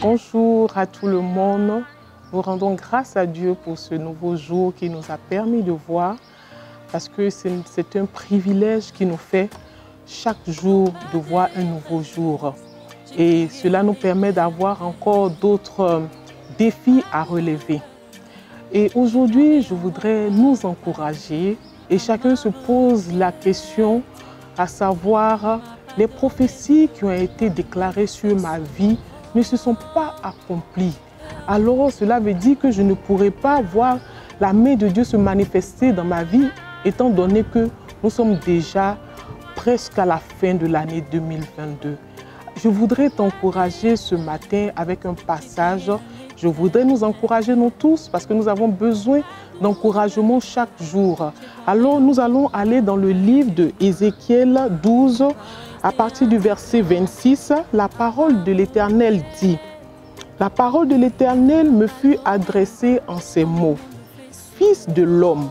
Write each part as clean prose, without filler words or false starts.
Bonjour à tout le monde. Nous rendons grâce à Dieu pour ce nouveau jour qu'il nous a permis de voir, parce que c'est un privilège qui nous fait chaque jour de voir un nouveau jour. Et cela nous permet d'avoir encore d'autres défis à relever. Et aujourd'hui, je voudrais nous encourager, et chacun se pose la question, à savoir, les prophéties qui ont été déclarées sur ma vie ne se sont pas accomplies. Alors cela veut dire que je ne pourrai pas voir la main de Dieu se manifester dans ma vie, étant donné que nous sommes déjà presque à la fin de l'année 2022. Je voudrais t'encourager ce matin avec un passage. Je voudrais nous encourager nous tous parce que nous avons besoin d'encouragement chaque jour. Alors nous allons aller dans le livre de Ézéchiel 12, à partir du verset 26. La parole de l'Éternel dit: la parole de l'Éternel me fut adressée en ces mots. Fils de l'homme,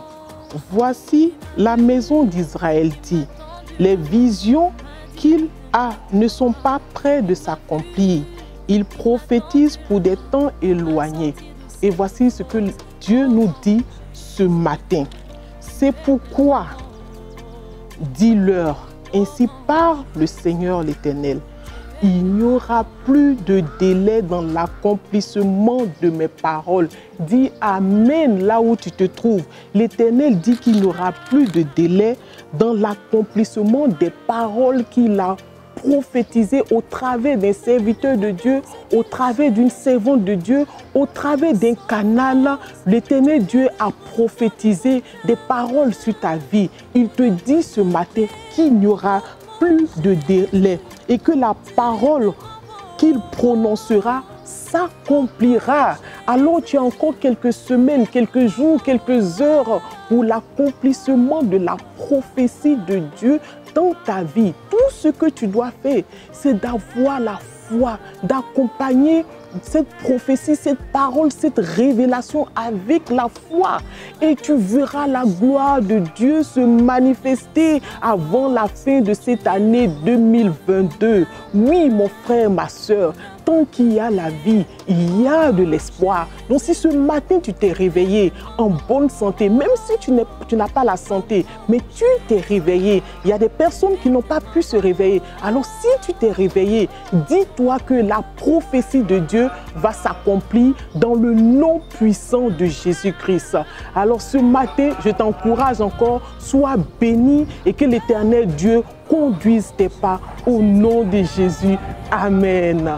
voici la maison d'Israël dit: les visions qu'il a ne sont pas près de s'accomplir. Il prophétise pour des temps éloignés. Et voici ce que Dieu nous dit ce matin. C'est pourquoi, dis-leur, ainsi parle le Seigneur l'Éternel, il n'y aura plus de délai dans l'accomplissement de mes paroles. Dis Amen là où tu te trouves. L'Éternel dit qu'il n'y aura plus de délai dans l'accomplissement des paroles qu'il a prophétisées au travers d'un serviteur de Dieu, au travers d'une servante de Dieu, au travers d'un canal. L'Éternel Dieu a prophétisé des paroles sur ta vie. Il te dit ce matin qu'il n'y aura plus de délai et que la parole qu'il prononcera s'accomplira. Alors tu as encore quelques semaines, quelques jours, quelques heures pour l'accomplissement de la prophétie de Dieu dans ta vie. Tout ce que tu dois faire, c'est d'avoir la foi, d'accompagner cette prophétie, cette parole, cette révélation avec la foi. Et tu verras la gloire de Dieu se manifester avant la fin de cette année 2022. Oui, mon frère, ma soeur, tant qu'il y a la vie, il y a de l'espoir. Donc si ce matin tu t'es réveillé en bonne santé, même si tu n'as pas la santé, mais tu t'es réveillé, il y a des personnes qui n'ont pas pu se réveiller. Alors si tu t'es réveillé, dis-toi que la prophétie de Dieu va s'accomplir dans le nom puissant de Jésus-Christ. Alors ce matin, je t'encourage encore, sois béni et que l'Éternel Dieu conduise tes pas au nom de Jésus. Amen.